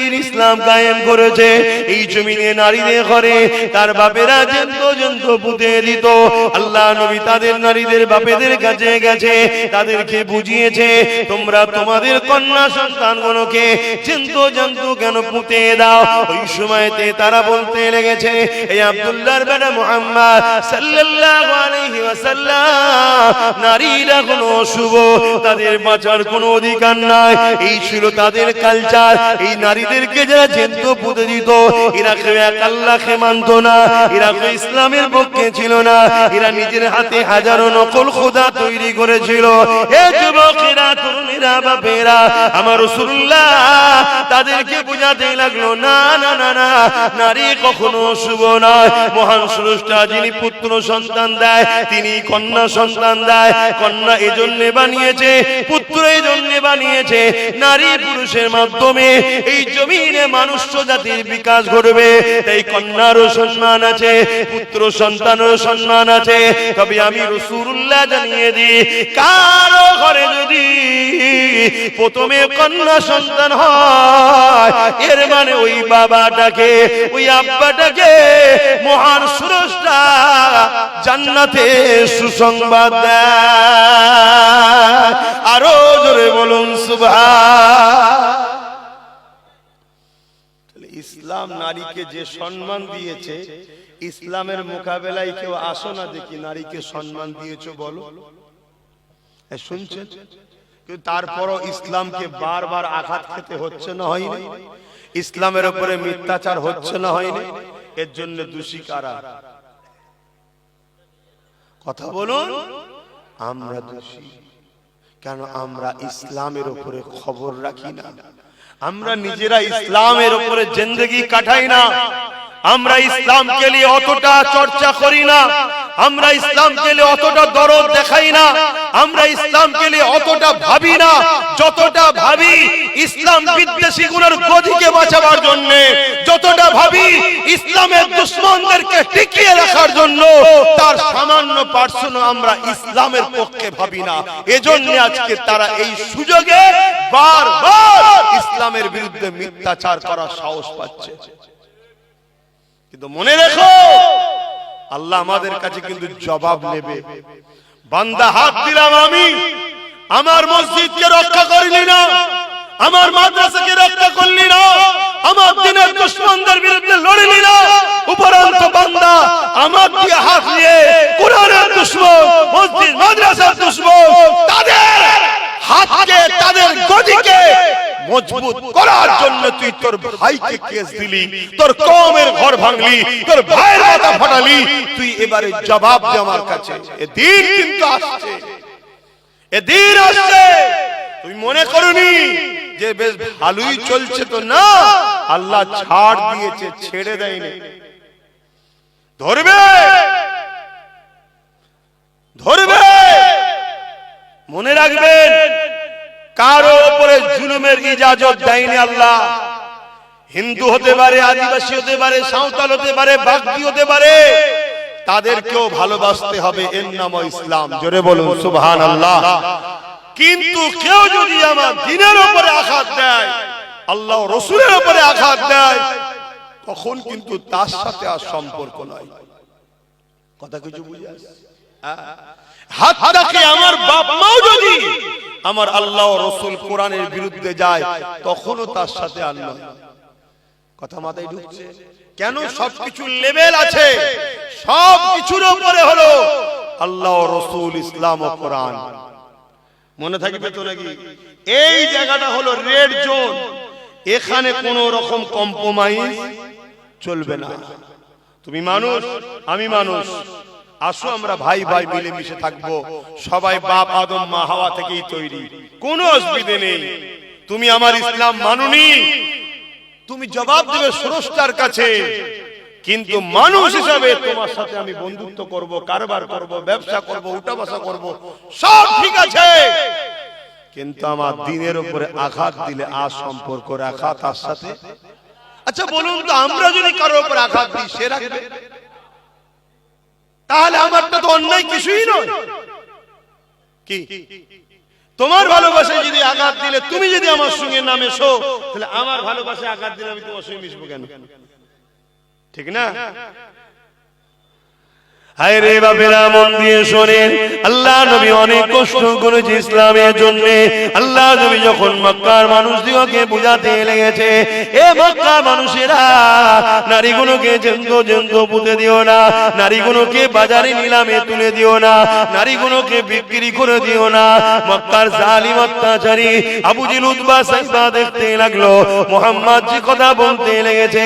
দ্বীন ইসলাম কায়েম করেছে। এই জমিনে নারীদের ঘরে তার বাপেরা জন্ত পুঁতে দিত। আল্লাহ নবী তাদের নারীদের বাপেদের কাছে গেছে, তাদেরকে বুঝিয়েছে তোমরা তোমাদের কন্যা সন্তানগুলোকে জন্তু কেন পুঁতে দাও। ওই সময়তে তারা বলতে লেগেছে, এই আব্দুল্লাহর বেটা মুহাম্মদ সাল্লাল্লাহু আলাইহি ওয়াসাল্লাম, নারীরা কোনো অশুভ, তাদের বাঁচার কোনো অধিকার নাই। এই ছিল তাদের কালচার। এই নারীদেরকে যারা জন্তু পুঁতে দিত, এরা কেউ এক আল্লাহকে মানত না, এরা কেউ ইসলামের পক্ষে ছিল না, এরা নিজের হাতে হাজারো নকল খোদা তৈরি করেছিল। হে যুবকেরা, তরুণীরা, বাপেরা, আমার রাসূলুল্লাহ তাদেরকে বুঝাতে লাগলো, না না না না, নারী কখনো শুভ নয়। মহান স্রষ্টা যিনি পুত্র সন্তান দেয়, তিনি কন্যা সন্তান দেয়। কন্যা এজন্য বানিয়েছে, পুত্র এজন্য বানিয়েছে, নারী পুরুষের মাধ্যমে এই জমিনে মানুষ জাতির বিকাশ ঘটবে। তাই কন্যারও সম্মান আছে, পুত্র সন্তানেরও সম্মান আছে। তবে আমি রাসূলুল্লাহ জানিয়ে দিই, কারো ঘরে যদি প্রথমে কন্যা সন্তান হয়, এর মানে ওই বাবাটাকে, ওই আব্বাটাকে মহান স্রষ্টা জান্নাতে সুসংবাদ দেয়। আরো জোরে বলুন সুবহান। ইসলাম নারীকে যে সম্মান দিয়েছে, ইসলামের মোকাবেলায় কেউ আসো না দেখি নারীকে সম্মান দিয়েছো বলো। শুনছেন? কিন্তু তারপরও ইসলামকে বারবার আঘাত খেতে হচ্ছে না, হয়নি? ইসলামের উপরে মিথ্যাচার হচ্ছে না, হয়নি? এর জন্য দোষী কারা? কথা বলুন। আমরা দোষী। কেন? আমরা ইসলামের উপরে খবর রাখি না, আমরা নিজেরা ইসলামের উপরে জিন্দেগি কাটাই না, আমরা ইসলামকে নিয়ে অতটা চর্চা করি না, আমরা ইসলামকে নিয়ে অতটা দরদ দেখাই না, আমরা ইসলামকে নিয়ে অতটা ভাবি না যতটা ভাবি ইসলাম বিদ্বেষী গুণের গদিকে বাঁচাবার জন্য, যতটা ভাবি ইসলামের দুশমনদেরকে টিকিয়ে রাখার জন্য। তার সামান্য পার্সেন্ট আমরা ইসলামের পক্ষে ভাবি না। এজন্য আজকে তারা এই সুযোগে বারবার ইসলামের বিরুদ্ধে মিথ্যাচার করার সাহস পাচ্ছে। কিন্তু মনে রেখো, আল্লাহ আমাদের কাছে কিন্তু জবাব নেবে। বান্দা, হাত দিলাম আমি, আমার মসজিদকে রক্ষা করলি না, আমার মাদ্রাসাকে রক্ষা করলি না, আমার দ্বীনের দুশমনদের বিরুদ্ধে লড়লি না, উপরন্ত বান্দা আমার দিয়ে হাত নিয়ে কোরআনের দুশমন, মসজিদ মাদ্রাসার দুশমন, তাদের হাতকে, তাদের গদিকে মজবুত করার জন্য তুই তোর ভাইকে কেস দিলি, তোর কওমের ঘর ভাঙলি, তোর ভাইয়ের মাথা ফাটালি। তুই এবারে জবাব দে আমার কাছে। এ দিন কিন্তু আসছে, এ দিন আসছে। তুই মনে করনি যে বেশ ভালোই চলছে, তো না, আল্লাহ ছাড় দিয়েছে, ছেড়ে দেয়নি। ধরবে, ধরবে। মনে রাখবেন, কারো উপরে জুলুমের ইজাজত দেয়নি আল্লাহ। হিন্দু হতে পারে, আদিবাসী হতে পারে, সাঁওতাল হতে পারে, বাগদি হতে পারে, তাদেরকেও ভালোবাসতে হবে। এর নাম ইসলাম। জোরে বলুন সুবহানাল্লাহ। কিন্তু কেউ যদি আমার দ্বীনের উপরে আঘাত দেয়, আল্লাহ রাসূলের উপরে আঘাত দেয়, তখন কিন্তু তার সাথে আর সম্পর্ক নয়। কথা কিছু বুঝে আসছে? হাতটাকে আমার বাপ মাও যদি আমার আল্লাহ ও রাসূল কোরআনের বিরুদ্ধে যায়, তখনও তার সাথে আর নয়। কথা মাথায় ঢুকছে? কেন? সবকিছু লেভেল আছে, সবকিছুর উপরে হলো আল্লাহ ও রাসূল, ইসলাম ও কোরআন। মনে থাকবে তো নাকি? এই জায়গাটা হলো রেড জোন, এখানে কোন রকম কম্প্রোমাইজ চলবে না। তুমি মানুষ, আমি মানুষ, আসো আমরা ভাই ভাই মিলেমিশে থাকবো। সবাই বাপ আদম মা হাওয়া থেকেই তৈরি, কোনো অসুবিধা নেই। তুমি আমার ইসলাম মানুনি, তুমি জবাব দেবে স্রষ্টার কাছে। কিন্তু মানুষ হিসাবে তোমার সাথে আমি বন্ধুত্ব করব, কারবার করব, ব্যবসা করব, উঠা বসা করব, সব ঠিক আছে। কিন্তু আমার দ্বীনের উপরে আঘাত দিলে আর সম্পর্ক রাখা তার সাথে। আচ্ছা বলুন তো, আমরা যদি কারোর উপর আঘাত দিই, সে রাখবে? তাহলে আমারটা তো অন্যায় কিছুই নয়। কি তোমার ভালোবাসায় যদি আঘাত দিলে, তুমি যদি আমার সঙ্গে না মেশো, তাহলে আমার ভালোবাসায় আঘাত দিলে আমি তোমার সঙ্গে মিশবো কেন? ঠিক না? হায় রে বাপেরা, মন দিয়ে শোনেন, আল্লাহ নবী অনেক কষ্ট করেছে ইসলামের জন্য। আল্লাহ নবী যখন মক্কার মানুষদিগকে বুঝাতে লেগেছে, এ মক্কার মানুষেরা, নারীগুলোকে জেন্দ পুঁতে দিও না, নারীগুলোকে বাজারে নিলামে তুলে দিও না, নারীগুলোকে বিক্রি করে দিও না। মক্কার জালিম অত্যাচারী আবু জেহেল উতবা সাইবা দেখতে লাগলো মুহাম্মদ যে কথা বলতে লেগেছে,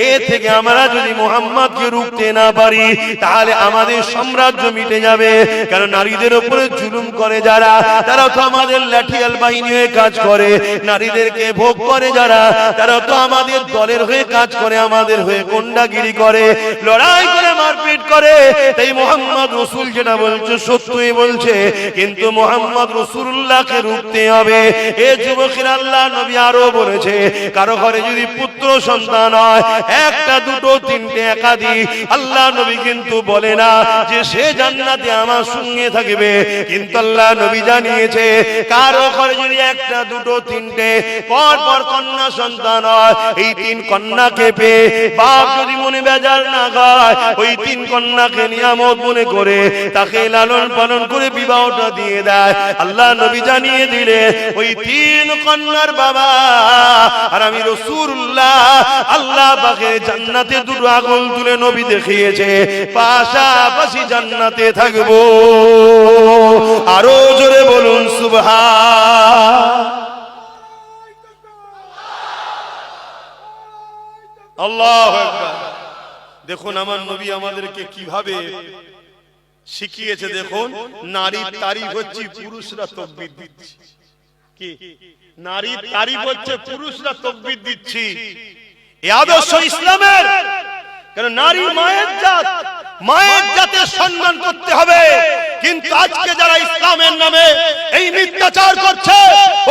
এ থেকে আমরা যদি মুহাম্মদকে রুখতে না পারি, তাহলে আমাদের সাম্রাজ্য মিটে যাবে। কারণ নারীদের উপরে জুলুম করে যারা, তারা তো আমাদের লাঠিয়াল বাহিনী হয়ে কাজ করে। নারীদেরকে ভোগ করে যারা, তারা তো আমাদের দলের হয়ে কাজ করে, আমাদের হয়ে গুন্ডাগিরি করে, লড়াই করে, মারপিট করে। তাই মুহাম্মদ রাসূল যেটা বলছে সত্যই বলছে, কিন্তু মুহাম্মদ রাসূলুল্লাহকে রুখতে হবে। এ যুবকেরা, আল্লাহ নবী আরো বলেছে, কারো ঘরে যদি পুত্র সন্তান হয়, একটা দুটো তিনটে একাধিক, আল্লাহ নবী কিন্তু বলে না যে সে জান্নাতে আমার সঙ্গে থাকবে। কিন্তু আল্লাহ নবী জানিয়েছে, কারো ঘরে যদি একটা দুটো তিনটে পর পর কন্যা সন্তান হয়, এই তিন কন্যাকে পেয়ে বাপ যদি মনে বেজার না খায়, ওই তিন কন্যাকে নিয়ামত মনে করে তাকে লালন পালন করে বিবাহটা দিয়ে দেয়। আল্লাহ নবী জানিয়ে দিলে, ওই তিন কন্যার বাবা আর আমি রাসূলুল্লাহ, আল্লাহ পাকে জান্নাতে দুটো আগুন তুলে নবী দেখিয়েছে, পাশাপাশি জান্নাতে থাকবো। আরো জোরে বলুন সুবহান আল্লাহু আকবার। দেখুন আমার নবী আমাদেরকে কিভাবে শিখিয়েছে। দেখুন, নারীর তারিফ হচ্ছে পুরুষরা তাকবীর দিচ্ছে। কি নারীর তারিফ হচ্ছে পুরুষরা তাকবীর দিচ্ছে। এই আদর্শ ইসলামের। কারণ নারী মায়ের জাত, মায়ের জাতের সম্মান করতে হবে। কিন্তু আজকে যারা ইসলামের নামে এই মিথ্যাচার করছে,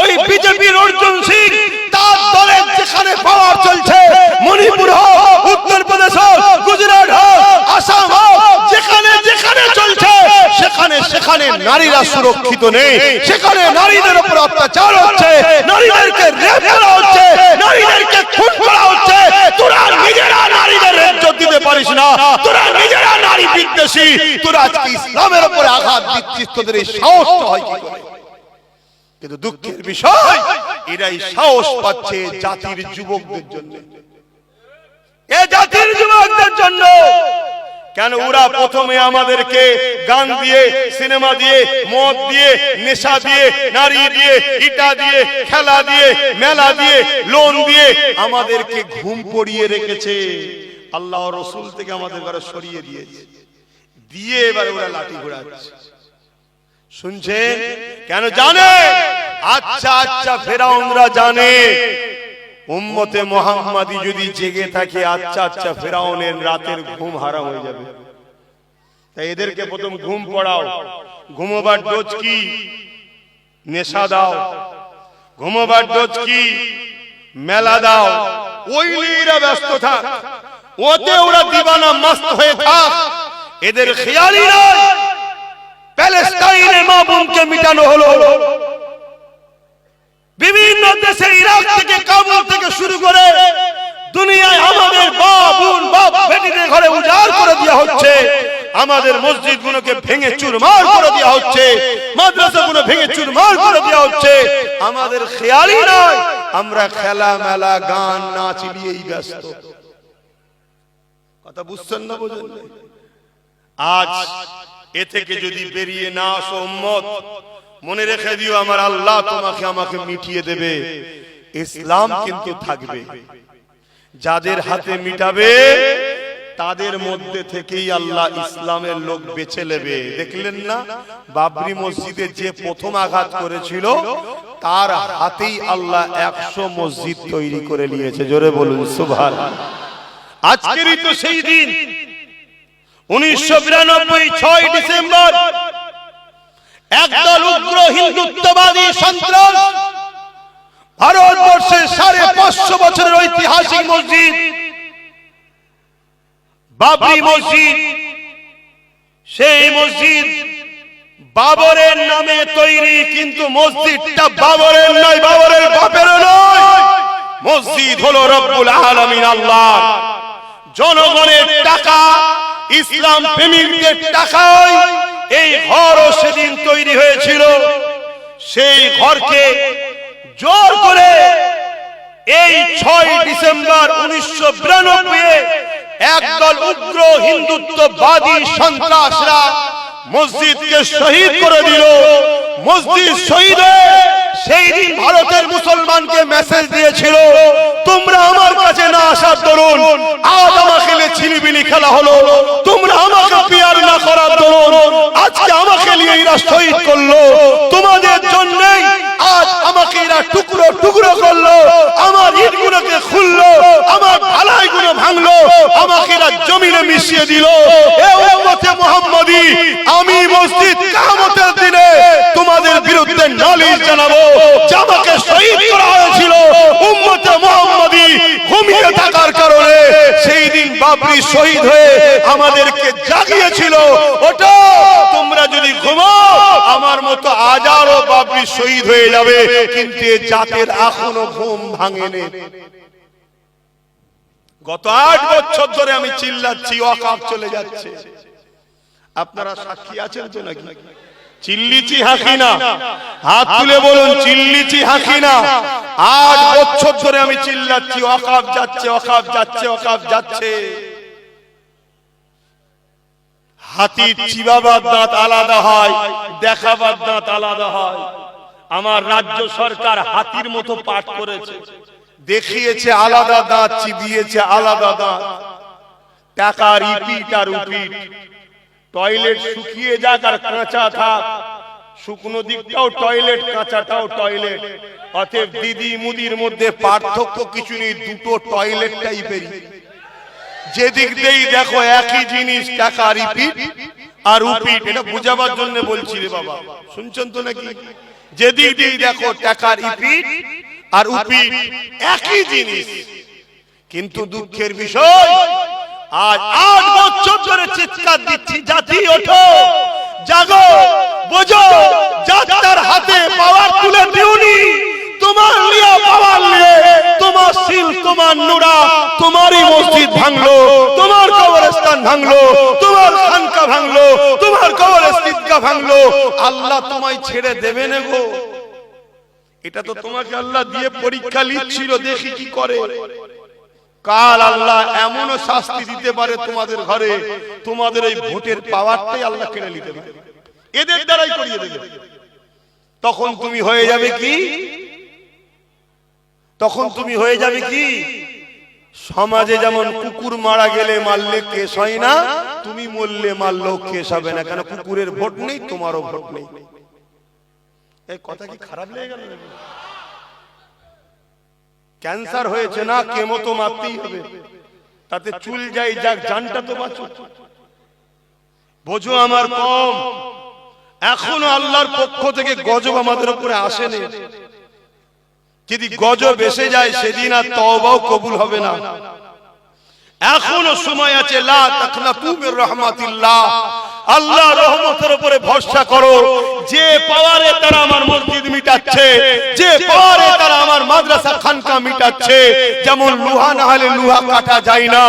ওই বিজেপির অর্জুন সিং, তার দলের যেখানে পাওয়ার চলছে, মণিপুর হোক, উত্তরপ্রদেশ হোক, গুজরাট হোক, আসাম হোক, যেখানে যেখানে চলছে, সেখানে সেখানে নারীরা সুরক্ষিত নেই। সেখানে নারীদের উপর অত্যাচার হচ্ছে, নারীদেরকে রেপ করা হচ্ছে, নারীদেরকে খুন করা হচ্ছে। তোরা নিজেরা নারীদের ইজ্জত দিতে পারিস না, তোরা নিজেরা নারী বিদ্বেষী, তোরা আজকে ইসলামের উপর আঘাত দিচ্ছিস, তোদের এই সাহস হয় কি করে? কিন্তু দুঃখের বিষয়, এরাই সাহস পাচ্ছে জাতির যুবকদের জন্য। এ জাতির যুবকদের জন্য কেন? ওরা প্রথমে আমাদেরকে গান দিয়ে, সিনেমা দিয়ে, মদ দিয়ে, নেশা দিয়ে, নারী দিয়ে, ইটা দিয়ে, খেলা দিয়ে, মেলা দিয়ে, লোন দিয়ে আমাদেরকে ঘুম পড়িয়ে রেখেছে। আল্লাহ রাসূল থেকে আমাদের ঘরে সরিয়ে দিয়েছে, দিয়ে এবার ওরা লাঠি ঘোরাচ্ছে। শুনছেন? কেন জানে? আচ্ছা আচ্ছা ফেরাউনরা জানে উম্মতে মুহাম্মাদি যদি জেগে থাকে, আচ্ছা আচ্ছা ফেরাউনের রাতের ঘুম হারাম হয়ে যাবে। তাই এদেরকে প্রথম ঘুম পড়াও। ঘুমোবার ডোজ কি? নেশা দাও। ঘুমোবার ডোজ কি? মেলা দাও। ওই নিয়ে ব্যস্ত থাক, ওতে ওরা দিবানা মস্ত হয়ে থাক। এদের খেয়ালই নয় প্যালেস্টাইনে মা বোনকে মিটানো হলো। বিভিন্ন দেশে, ইরাক থেকে, কাবুল থেকে শুরু করে দুনিয়ায় আমাদের বাপ বোন, বাপ বেটিদের ঘরে উজাড় করে দেওয়া হচ্ছে। আমাদের মসজিদগুলোকে ভেঙে চুরমার করে দেওয়া হচ্ছে, মাদ্রাসাগুলো ভেঙে চুরমার করে দেওয়া হচ্ছে। আমাদের খেয়ালই নয়, আমরা খেলা মেলা গান নাচ নিয়েই ব্যস্ত। কথা বুঝছেন না? বোঝেন না? আজ এ থেকে যদি বেরিয়ে না আসো উম্মত, মনে রেখে দিও, আমার আল্লাহ তোমাকে আমাকে মিটিয়ে দেবে। ইসলাম কিন্তু থাকবে। যাদের হাতে মিটাবে, তাদের মধ্যে থেকেই আল্লাহ ইসলামের লোক বেছে নেবে। দেখলেন না বাবরি মসজিদে যে প্রথম আঘাত করেছিল, তার হাতেই আল্লাহ 100 মসজিদ তৈরি করে নিয়েছে। জোরে বলুন সুবহানাল্লাহ। আজকেরই তো সেই দিন, 1992 6 ডিসেম্বর, একদল উগ্র হিন্দুত্ববাদী সন্ত্রাস ভারতবর্ষের 550 বছরের ঐতিহাসিক মসজিদ বাবরি মসজিদ, সেই মসজিদ বাবরের নামে তৈরি, কিন্তু মসজিদটা বাবরের নয়, বাবরের বাপেরও নয়। মসজিদ হলো রব্বুল আলামিন আল্লাহ। জনগণের টাকা, ইসলাম প্রেমিকদের টাকায় এই ঘরও সেদিন তৈরি হয়েছিল। সেই ঘরকে জোর করে এই 6 ডিসেম্বর 1992 একদল উগ্র হিন্দুত্ববাদী সন্ত্রাসরা মসজিদকে শহীদ করে দিল। মসজিদ শহীদ হয়ে সেই দিন ভারতের মুসলমানকে মেসেজ দিয়েছিল, তোমরা আমার কাছে না আসার দরুন আজ আমাকে ছিলিবিলি খেলা হলো, তোমরা আমাকে পিয়ার না করার দরুন আজকে আমাকে নিয়ে এরা শহীদ করলো, তোমাদের জন্যই আজ আমাকে এরা টুকরো টুকরো করলো, আমার ইটগুলোকে খুললো, আমার ঢালাইগুলো ভাঙলো, আমাকে এরা জমিনে মিশিয়ে দিল। এ উম্মতে মুহাম্মাদি, আমি মসজিদ কিয়ামতের দিনে তোমাদের বিরুদ্ধে নালিশ জানাবো। যাকে শহীদ করা হয়েছিল উম্মতে মুহাম্মাদি ঘুমিয়ে থাকার কারণে, সেই দিন বাবরি শহীদ হয়ে আমাদেরকে জাগিয়েছিল, ওটা তোমরা যদি ঘুমাও আমার মতো হাজারো বাবরি শহীদ হয়ে যাবে, কিন্তু এই জাতের এখনো ঘুম ভাঙেনি। গত 8 বছর ধরে আমি চিল্লাচ্ছি ওয়াকফ চলে যাচ্ছে, আপনারা সাক্ষী আছেন তো নাকি? চিল্লিছি হাসি না, হাত তুলে বলুন চিল্লিছি হাসি না। 8 বছর ধরে আমি চিল্লাচ্ছি ওয়াকফ যাচ্ছে, ওয়াকফ যাচ্ছে, ওয়াকফ যাচ্ছে। হাতির চিবাবার দাঁত আলাদা হয়, দেখাবার দাঁত আলাদা হয়। আমার রাজ্য সরকার হাতির মতো পাঠ করেছে, দেখিয়েছে আলাদা দাঁত, চিবিয়েছে আলাদা দাঁত। টাকা রিপিট আর উপিট, টয়লেট শুকিয়ে যাক আর কাঁচা থাক, শুকনো দিকটাও টয়লেট, কাঁচাটাও টয়লেট। অতএব দিদি মুদির মধ্যে পার্থক্য কিছু নেই, দুটো টয়লেট টাইপের। যেদিক দিয়েই দেখো একই জিনিস, টাকা রিপিট আর উপিট। এটা বুঝাবার জন্য বলছি রে বাবা, শুনছেন তো নাকি? যেদিক দিয়েই দেখো টাকা রিপিট আর উপিট, একই জিনিস। কিন্তু দুঃখের বিষয়, আজ 8 বছর ধরে চিৎকার দিচ্ছি, জাতি ওঠো, জাগো, বোঝো, যার হাতে পাওয়ার তুলে দিওনি, তোমার লিয়া পাওয়ার নিয়ে তোমার সিল, তোমার নুরা, তোমারই মসজিদ ভাঙলো, তোমার কবরস্থান ভাঙলো, তোমার খানকা ভাঙলো, তোমার কবরস্থান ভাঙলো। আল্লাহ তোমায় ছেড়ে দেবে না গো। এটা তো তোমাকে আল্লাহ দিয়ে পরীক্ষা নিচ্ছিল, দেখি কি করে। কাল আল্লাহ এমনও শাস্তি দিতে পারে তোমাদের ঘরে, তোমাদের এই ভোটের পাওয়ারটাই আল্লাহ কেড়ে নিতে পারে, এদের দ্বারাই করিয়ে দেবে। তখন তুমি হয়ে যাবে কি? তখন তুমি হয়ে যাবে কি? সমাজে যেমন কুকুর মারা গেলে মারলে কেস হয় না, তুমি মরলে মারলেও কেস হবে না, কেন কুকুরের ভোট নেই, তোমারও ভোট নেই। এই কথা কি খারাপ লেগে গেল? ক্যান্সার হয়েছে না, কেমো তো মারতেই হবে, তাতে চুল যাই যাক, জানটা তো বাঁচো। বোঝো আমার কম, এখনো আল্লাহর পক্ষ থেকে গজব আমাদের উপরে আসেনি। যদি গজব এসে যায় সেদিন আর তওবাও কবুল হবে না। এখনো সময় আছে, লা তাকনাতু মির রাহমাতিল্লাহ, আল্লাহর রহমতের উপরে ভরসা করো। যে পাওয়ারে তারা আমার মসজিদ মিটাচ্ছে, যে পাওয়ারে তারা আমার মাদ্রাসা খানকা মিটাচ্ছে, যেমন লোহা না হলে লোহা কাটা যায় না,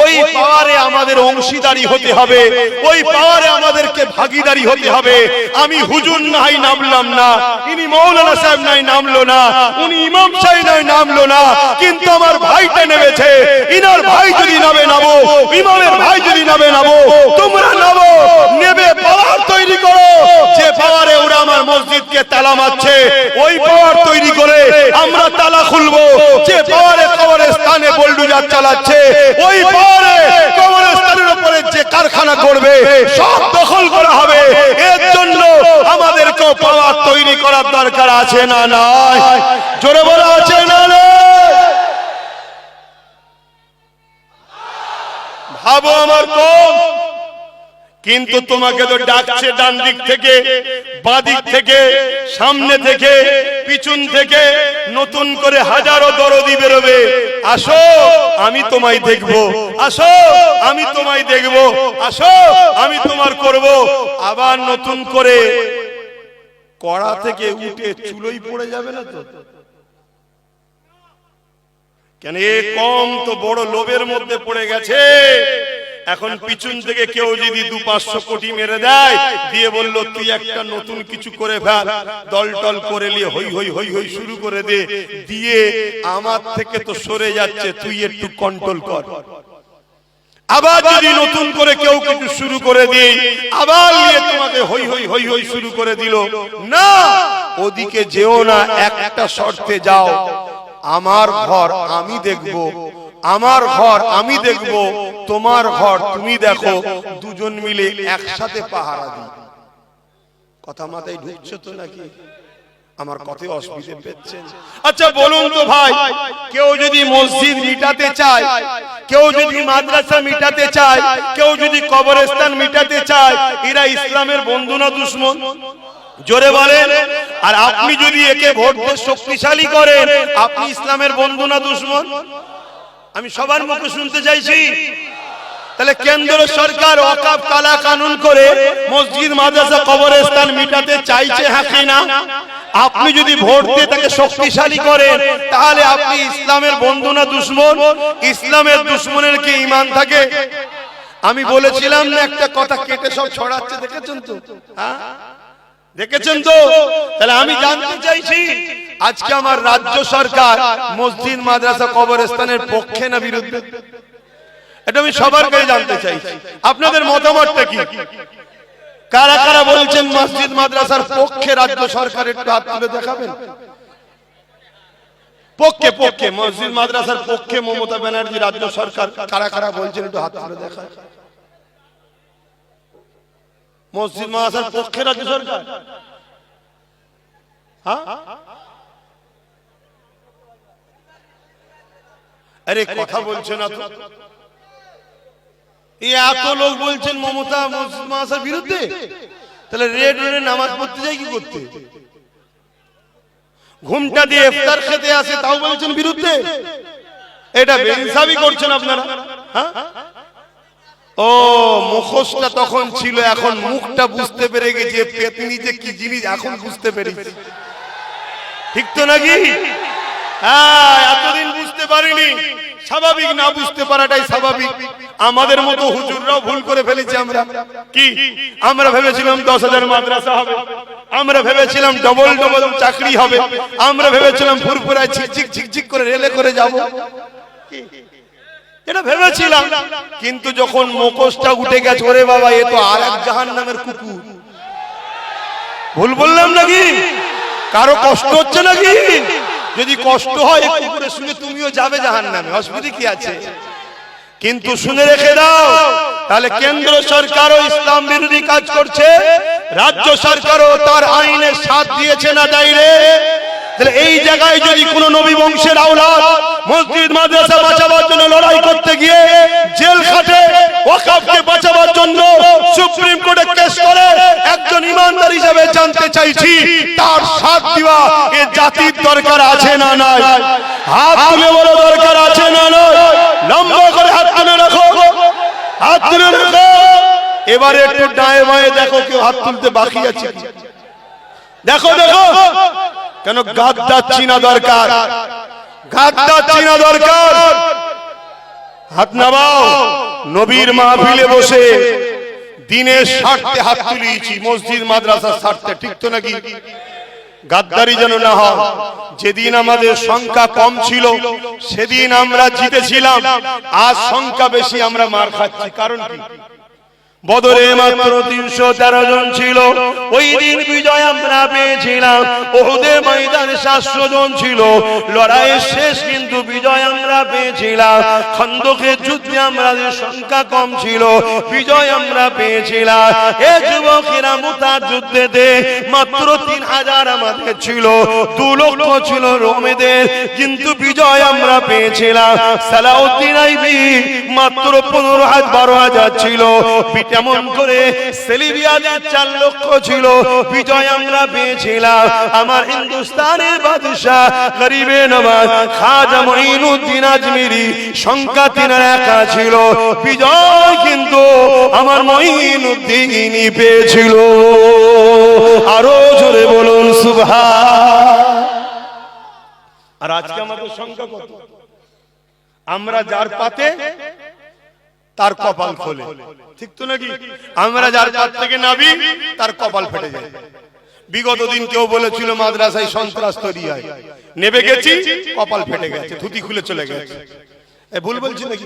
ওই পাওয়ারে আমাদের অংশীদারি হতে হবে, ওই পাওয়ারে আমাদেরকে ভাগীদারি হতে হবে। আমি হুজুর নাই নামলাম না, ইনি মাওলানা সাহেব নাই নামলো না, উনি ইমাম সাহেব নাই নামলো না, কিন্তু আমার ভাইটা নেমেছে। ইনার ভাই যদি নামে নামো, ইমামের ভাই যদি নামে নামো, তোমরা নামো, নেবে পাওয়ার তৈরি করো। যে পাওয়ারে ওরা আমার মসজিদকে তালা মারছে, ওই পাওয়ার তৈরি করে আমরা তালা খুলবো। যে পাওয়ারে কবরস্থানে বুলডোজার চালাচ্ছে, ওই পাওয়ারে কবরস্থানের উপরে যে কারখানা করবে সব দখল করা হবে। এর জন্য আমাদেরকে পাওয়ার তৈরি করার দরকার আছে না নাই? জোরে বলা আছে না নাই? ভাবো আমার কম, কিন্তু তোমাকে তো ডাকছে ডান দিক থেকে, বাঁ দিক থেকে, সামনে থেকে, পিছন থেকে নতুন করে হাজারো দরদি বেরোবে, আসো আমি তোমায় দেখব, আসো আমি তোমায় দেখব, আসো আমি তোমার করব। আবার নতুন করে কড়া থেকে উঠে চুলোই পড়ে যাবে না তো? কেন এ কম তো বড় লোভের মধ্যে পড়ে গেছে। এখন পিছন থেকে কেউ যদি 200-500 কোটি মেরে দেয়, দিয়ে বলল তুই একটা নতুন কিছু করে ফেল, দল টল করে নিয়ে হই হই হই হই শুরু করে দে, দিয়ে আমার থেকে তো সরে যাচ্ছে, তুই একটু কন্ট্রোল কর। আবার যদি নতুন করে কেউ কিছু শুরু করে দেয়, আবার নিয়ে তোমাকে হই হই হই হই শুরু করে দিল, না ওদিকে যেও না, একটা শর্তে যাও, আমার ঘর আমি দেখব, আমার ঘর আমি দেখব, তোমার ঘর তুমি দেখো, দুজন মিলে একসাথে পাহারা দিই। কথা মাথায় ঢুকছে তো নাকি? আমার কথায় অসুবিধা পেচ্ছেন? আচ্ছা বলুন তো ভাই, কেউ যদি মসজিদ মিটাতে চায়, কেউ যদি মাদ্রাসা মিটাতে চায়, কেউ যদি কবরস্থান মিটাতে চায়, এরা ইসলামের বন্ধু না দুশমন? জোরে বলেন। আর আপনি যদি একে ভোট দিয়ে শক্তিশালী করেন, আপনি ইসলামের বন্ধু না দুশমন? আমি সবার মুখে শুনতে চাইছি। তাহলে কেন্দ্র সরকার ওয়াকফ কালা কানুন করে মসজিদ মাদ্রাসা কবরস্থান মিটাতে চাইছে, হ্যাঁ কি না? আপনি যদি ভোট দিয়ে তাকে শক্তিশালী করেন, তাহলে আপনি ইসলামের বন্ধু না দুশমন? ইসলামের দুশমনের কি ঈমান থাকে? আমি বলেছিলাম না একটা কথা কেটে সব ছড়াচ্ছে, দেখেছেন তো? হ্যাঁ দেখেছেন তো? তাহলে আমি জানতে চাইছি আজকে আমার রাজ্য সরকার মসজিদ মাদ্রাসা কবরস্থানের পক্ষে না বিরুদ্ধে? এটা আমি সবার কাছে জানতে চাইছি, আপনাদের মতামতটা কি? কারা কারা বলছেন মসজিদ মাদ্রাসার পক্ষে রাজ্য সরকার? একটু হাত তুলে দেখাবেন। পক্ষে পক্ষে মসজিদ মাদ্রাসার পক্ষে মমতা ব্যানার্জি রাজ্য সরকার কারা কারা বলছেন একটু হাত তুলে দেখান। মসজিদ মাদ্রাসার পক্ষে রাজ্য সরকার? হ্যাঁ আরে কথা বলছে না তো? এত লোক বলছেন মমতা মসজিদ মাদ্রাসার বিরুদ্ধে, তাহলে রেড রোডে নামাজ পড়তে যাই কি করতে? ঘুমটা দিয়ে ইফতার খেতে আসে, তাও বলছেন বিরুদ্ধে। এটা বেইনসাফি করছেন আপনারা। হ্যাঁ ও মুখোশটা তখন ছিল, এখন মুখটা বুঝতে পেরে গেছে পেতনি যে কি জিনিস, এখন বুঝতে পেরেছি। ঠিক তো নাকি? হ্যাঁ এতদিন বুঝতে পারিনি, স্বাভাবিক, না বুঝতে পারাটাই স্বাভাবিক। আমাদের মতো হুজুররাও ভুল করে ফেলেছি। আমরা কি আমরা ভেবেছিলাম 10,000 মাদ্রাসা হবে, আমরা ভেবেছিলাম ডবল ডবল চাকরি হবে, আমরা ভেবেছিলাম ফুরফুরায় ঝিকঝিক ঝিকঝিক করে রেলে করে যাব, এটা ভেবেছিলাম। কিন্তু যখন মুখোশটা উঠে গেছে, ওরে বাবা এ তো আরেক জাহান্নামের কুকুর। ভুল বললাম নাকি? কারো কষ্ট হচ্ছে নাকি? যদি কষ্ট হয় একটু করে শুনে তুমিও যাবে জাহান্নামে, অসুবিধা কি আছে? কিন্তু শুনে রেখে দাও, তাহলে কেন্দ্র সরকারও ইসলাম বিরোধী কাজ করছে, রাজ্য সরকারও তার আইনের সাথ দিয়েছে না দেয়নি? তাহলে এই জায়গায় যদি কোন নবী বংশের আওলাদ মসজিদ মাদ্রাসা বাঁচাবার জন্য লড়াই করতে গিয়ে জেল খাটে, ওয়াকফকে বাঁচাবার জন্য সুপ্রিম কোর্টে কেস করে, একজন ইমানদার হিসেবে জানতে চাইছি তার সাথ দিবা এ জাতির দরকার আছে না নাই? হাত তুলে বলো দরকার আছে না নাই? লম্বা করে হাত তুলে রাখো, হাত তুলে রাখো। এবারে একটু ডায়ে বায়ে দেখো কেউ হাত তুলতে বাকি আছে। দেখো দেখো, কেন গাদ্দার চিনা দরকার, গাদ্দার চিনা দরকার। হাত নামাও। নবীর মাহফিলে বসে দিনের স্বার্থে হাত তুলিয়েছি, মসজিদ মাদ্রাসার স্বার্থে, ঠিক তো নাকি? গাদ্দারি যেন না হয়। যেদিন আমাদের সংখ্যা কম ছিল সেদিন আমরা জিতেছিলাম, আজ সংখ্যা বেশি আমরা মার খাচ্ছি। কারণ কি? বদরে মাত্র 313 জন ছিল, ওই দিন বিজয় আমরা পেয়েছিলাম। উহুদের ময়দানে 700 জন ছিল, লড়াইয়ের শেষ কিন্তু বিজয় আমরা পেয়েছিলাম। খন্দকের যুদ্ধে আমাদের সংখ্যা কম ছিল, বিজয় আমরা পেয়েছিলাম। এ যুবকেরা মুতার যুদ্ধেতে মাত্র 3000 আমাদের ছিল, 2 লক্ষ ছিল রোমেদের, কিন্তু বিজয় আমরা পেয়েছিলাম। সালাউদ্দিন আইবি মাত্র 15,000 12,000 ছিল, তেমন করে সেলিবিয়াদের 4 লক্ষ ছিল, বিজয় আমরা পেয়েছিলাম। আমার হিন্দুস্তানের বাদশাহ গরিবে নওয়াজ খাজা মঈনুদ্দিন আজমিরি সংখ্যা 3 একা ছিল, বিজয় কিন্তু আমার মঈনুদ্দিনই পেয়েছিল। আরো জোরে বলুন সুবহান। আর আজকে আমাদের সংখ্যা কত? আমরা যার পাতে তার কপাল খোলে, ঠিক তো নাকি? আমরা যার পাত থেকে নাবি তার কপাল ফেটে যায়। বিগত দিন কেউ বলেছিল মাদ্রাসায় সন্ত্রাস তৈরি হয়, নেবে গেছি কপাল ফেটে গেছে, ধুতি খুলে চলে গেছে। ভুল বলছি নাকি?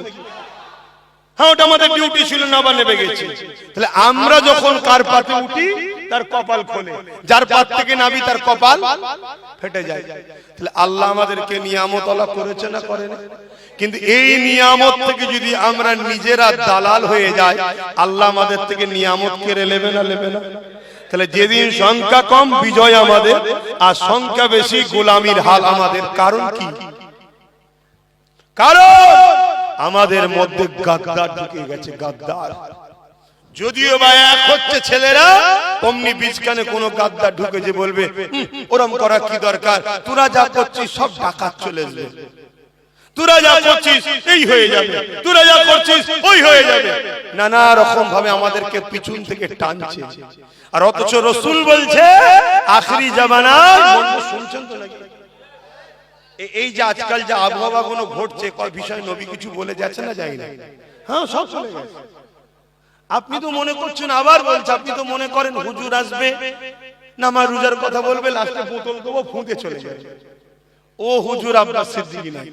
হ্যাঁ, ওটা আমাদের ডিউটি ছিল না, বা নেবে গেছি। তাহলে আমরা যখন কার পাতে উঠি তার কপাল খোলে, যার পাত থেকে নাবি তার কপাল ফেটে যায়। তাহলে আল্লাহ আমাদেরকে নিয়ামত আল্লাহ করেছে না করেন? কিন্তু এই নিয়ামত থেকে যদি আমরা নিজেরা দালাল হয়ে যাই, আল্লাহ আমাদের থেকে নিয়ামত কেড়ে নেবে না, নেবে না? তাহলে যেদিন সংখ্যা কম বিজয় আমাদের, আর সংখ্যা বেশি গোলামির হাল আমাদের। কারণ কি? কারণ আমাদের মধ্যে গাদ্দার ঢুকে গেছে, গাদ্দার। যদিও বা এক হচ্ছে ছেলেরা, অমনি বীজখানে কোনো গাদ্দার ঢুকে যে বলবে ওরম করা কি দরকার, তোরা যা করছিস সব ডাকাত চলে আসবে, তোরা যা করছিস এই হয়ে যাবে, তোরা যা করছিস ওই হয়ে যাবে। নানা রকম ভাবে আমাদেরকে পিছন থেকে টানছে। আর অথচ রাসূল বলছে আখেরি জামানায়, শুনছেন তো নাকি? এই যে আজকাল যে আবহাওয়া গুলো ঘটছে, কয় বিষয় নবী কিছু বলে যাচ্ছে না, যায় না? হ্যাঁ, সব চলে গেছে। আপনি তো মনে করছেন, আবার বলছে, আপনি তো মনে করেন হুজুর আসবে নামাজ রোজার কথা বলবে, লাস্টে বোতল দেবো ফুঁকে চলে যাবে। ও হুজুর আব্বাস সিদ্দিকী নাই।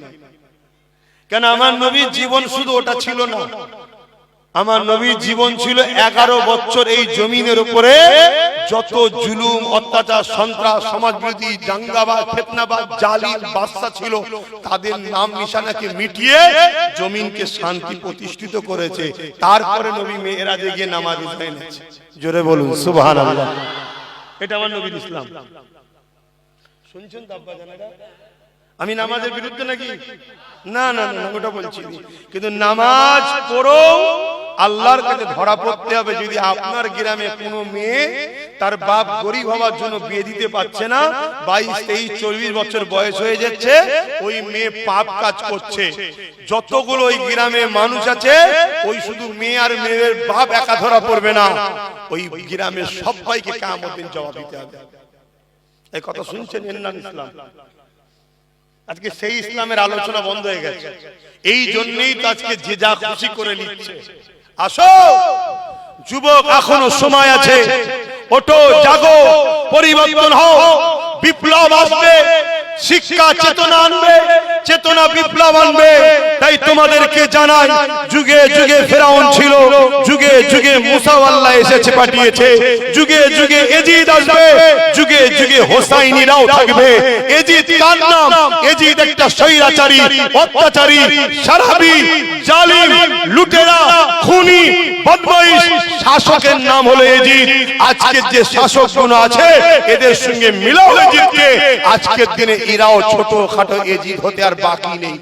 কেন? আমার নবীর জীবন শুধু ওটা ছিল না, আমার নবীর জীবন ছিল 11 বছর এই জমিনের উপরে যত জুলুম, অত্যাচার, সন্ত্রাস, সমাজবিরোধী, দাঙ্গাবাজ, ফিতনাবাজ, জালিম বাদশা ছিল, তাদের নাম নিশানাকে মিটিয়ে জমিনকে শান্তি প্রতিষ্ঠিত করেছে। তারপরে নবী মেরাজে গিয়ে নামাজ আদায় করেছে। জোরে বলুন সুবহানাল্লাহ। এটা আমার নবীর ইসলাম। শুনছেন তো আব্বা জানেরা? আমি নামাজের বিরুদ্ধে নাকি? না না না, ওটা বলছি। কিন্তু নামাজ পড়ো, আল্লাহর কাছে ধরা পড়তে হবে। যদি আপনার গ্রামে কোনো মেয়ে তার বাপ গরিব হওয়ার জন্য বিয়ে দিতে পারছে না, 22, 23, 24 বছর বয়স হয়ে যাচ্ছে, ওই মেয়ে পাপ কাজ করছে। যতগুলো ওই গ্রামে মানুষ আছে, ওই শুধু মেয়ে আর মেয়ের বাপ একা ধরা পড়বে না, ওই গ্রামের সবাইকে কিয়ামতের দিন জবাব দিতে হবে। এই কথা শুনছেন? এর নাম ইসলাম। আজকে সেই ইসলামের আলোচনা বন্ধ হয়ে গেছে। এই জন্যই তো আজকে যে যা খুশি করে নিচ্ছে। আসো যুবক, এখনো সময় আছে, ওঠো, জাগো, পরিবর্তন হও, বিপ্লব আসবে, শিক্ষা চেতনা আনবে, চেতনা বিপ্লব আনবে। তাই তোমাদেরকে জানাই, যুগে যুগে ফেরাউন ছিল, যুগে যুগে মুসা আল্লাহ এসেছে পাঠিয়েছে, যুগে যুগে এজিদ আসবে, যুগে যুগে হোসাইনিরাও থাকবে। এজিদ কার নাম? এজিদ একটা স্বৈরাচারী, অত্যাচারী, সারাবি, জালিম, লুটেরা, খুনি, বদমাইশ শাসকের নাম হলো এজিদ। আজকের যে শাসকগুলো আছে, এদের সঙ্গে মিলাও এজিদকে। আজকের দিনে এরাও ছোট খাটো এজিদ হতে আর বাকি নেই।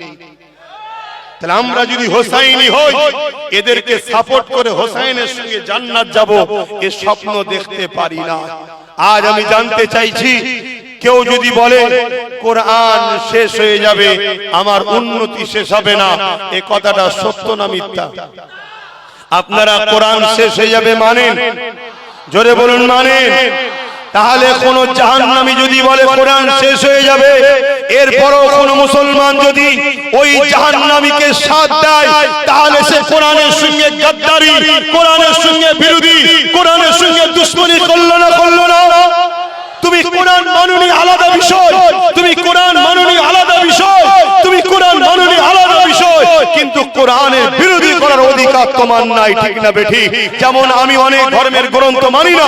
তাহলে আমরা যদি হোসাইনি হই, এদেরকে সাপোর্ট করে হোসাইনের সঙ্গে জান্নাত যাব, এ স্বপ্ন দেখতে পারি না। আজ আমি জানতে চাইছি, কেউ যদি বলে কোরআন শেষ হয়ে যাবে, আমার উন্নতি শেষ হবে না, এ কথাটা সত্য না মিথ্যা? আপনারা কোরআন শেষ হয়ে যাবে মানেন? জোরে বলুন মানেন? তাহলে কোন জাহান্নামী যদি বলে কোরআন শেষ হয়ে যাবে, এরপরও কোন মুসলমান যদি ওই জাহান্নামীকে সাথ দেয়, তাহলে সে কোরআনের সঙ্গে গাদ্দারি, কোরআনের সঙ্গে বিরোধী, কোরআনের সঙ্গে দুশমনি করলো না, করলো না? তুমি কোরআন মানুনি আলাদা বিষয়, তুমি কোরআন মানুনি আলাদা বিষয়, তুমি কোরআন মানুনি আলাদা বিষয়, কিন্তু কোরআনের বিরোধী করার অধিকার তোমার নাই, ঠিক না বেঠি? যেমন আমি অনেক ধর্মের গ্রন্থ মানি না,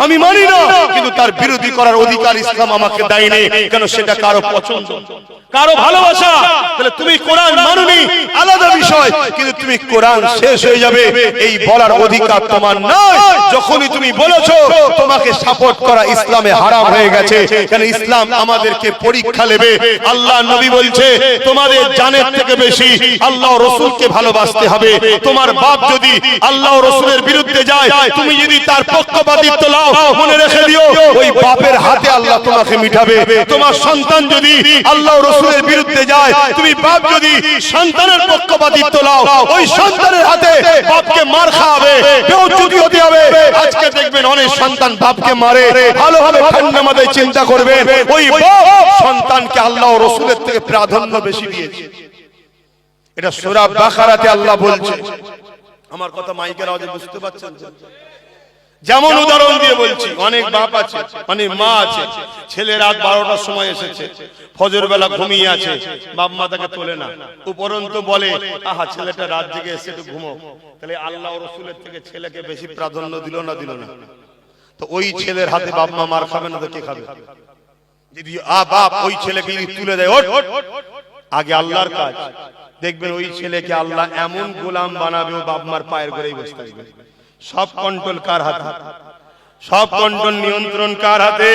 আমি মানি না, কিন্তু তার বিরোধী করার অধিকার ইসলাম আমাকে দেয়নি। কেন? সেটা কারো পছন্দ, কারো ভালোবাসা। তাহলে তুমি কোরআন মানুনি আলাদা বিষয়, কিন্তু তুমি কোরআন শেষ হয়ে যাবে এই বলার অধিকার তোমার নাই। যখনই তুমি বলেছো তোমাকে সাপোর্ট করা ইসলামে হারাম হয়ে গেছে। কেন? ইসলাম আমাদেরকে পরীক্ষা নেবে। আল্লাহ নবী বলছে তোমাদের জানের থেকে বেশি আল্লাহ ও রাসূলকে ভালোবাসতে হবে। তোমার বাপ যদি আল্লাহ ও রাসূলের বিরুদ্ধে যায়, তুমি যদি তার পক্ষপাতিত্ব নাও, মনে রেখে দিও ওই বাপের হাতে আল্লাহ তোমাকে মিটাবে। তোমার সন্তান যদি আল্লাহ ও রাসূলের বিরুদ্ধে যায়, তুমি বাপ যদি সন্তানের পক্ষপাতিত্ব নাও, ওই সন্তানের হাতে বাপকে মার খাওয়াবে, বেইজ্জতি হতে হবে। আজকে দেখবেন অনেক সন্তান বাপকে মারে। ভালোভাবে ঠান্ডা মাথায় চিন্তা করবেন, ওই বাপ সন্তানকে আল্লাহ ও রাসূলের থেকে প্রাধান্য বেশি দিয়েছে। এটা সূরা বাকারাতে আল্লাহ বলছে। আমার কথা মাইকের আওয়াজে বুঝতে পারছেন? যেমন উদাহরণ দিয়ে বলছি, অনেক বাপ আছে, অনেক মা আছে, ছেলে রাত 12টার সময় এসেছে, ফজর বেলা ঘুমিয়ে আছে, বাপ মা তাকে তোলে না, উপরন্তু বলে আহা ছেলেটা রাত জেগে এসে একটু ঘুমো। তাহলে আল্লাহ ও রাসূলের থেকে ছেলেকে বেশি প্রাধান্য দিল না দিল না? তো ওই ছেলের হাতে বাপ মা মার খাবে না তো কে খাবে? যদি বাপ ওই ছেলেকে তুলে দেয়, ওঠ, আগে আল্লাহর কাজ, দেখবেন ওই ছেলেকে আল্লাহ এমন গোলাম বানাবে, ও বাপ মার পায়ের গোড়ায় বসে থাকবে। সব কন্ট্রোল কার হাতে? সব কন্ট্রোল নিয়ন্ত্রণ কার হাতে?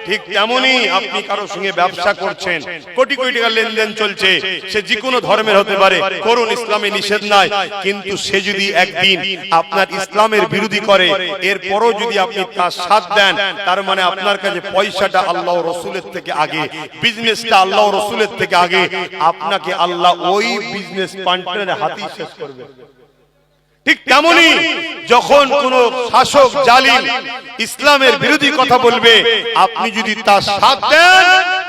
ঠিক তেমনি আপনি কারোর সঙ্গে ব্যবসা করছেন, কোটি কোটি টাকা লেনদেন চলছে, সে যে কোনো ধর্মের হতে পারে, করুন, ইসলামে নিষেধ নাই, কিন্তু সে যদি একদিন আপনার ইসলামের বিরোধী করে, এরপরও যদি আপনি তার সাথ দেন, তার মানে আপনার কাছে পয়সাটা আল্লাহ ও রাসূলের থেকে আগে, বিজনেসটা আল্লাহ ও রাসূলের থেকে আগে, আপনাকে আল্লাহ ওই বিজনেস পার্টনারের হাতেই শেষ করবে। ঠিক তেমনি যখন কোন শাসক জালিম ইসলামের বিরোধী কথা বলবে, আপনি যদি তার সাথ দেন,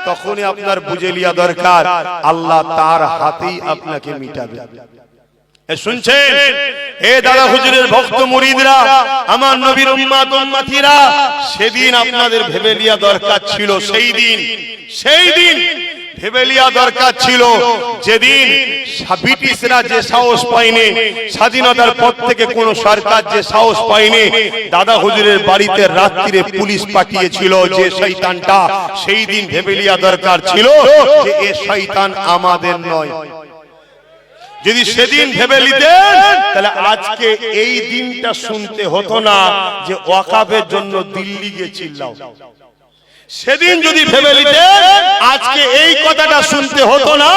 তখনই আপনার বুঝে লিয়া দরকার আল্লাহ তার হাতেই আপনাকে মিটাবে। শুনছেন? হে দাদা হুজুরের ভক্ত মুরিদরা, আমার নবীর উম্মত উম্মতিরা, সেদিন আপনাদের ভেবে লিয়া দরকার ছিল, সেই দিন ভেবে লিয়া দরকার ছিল, যেদিন ব্রিটিশরা যে সাহস পায়নি, স্বাধীনতার পর থেকে কোন সরকার যে সাহস পায়নি, দাদা হুজুরের বাড়িতে রাত্রিরে পুলিশ পাঠিয়েছিল যে শয়তানটা, সেই দিন ভেবে লিয়া দরকার ছিল যে এ শয়তান আমাদের নয়। যদি সেদিন ভেবে নিতেন, তাহলে আজকে এই দিনটা শুনতে হতো না যে ওয়াকাফের জন্য দিল্লি গিয়েছিল। সেদিন যদি ভেবে নিতেন, আজকে এই কথাটা শুনতে হতো না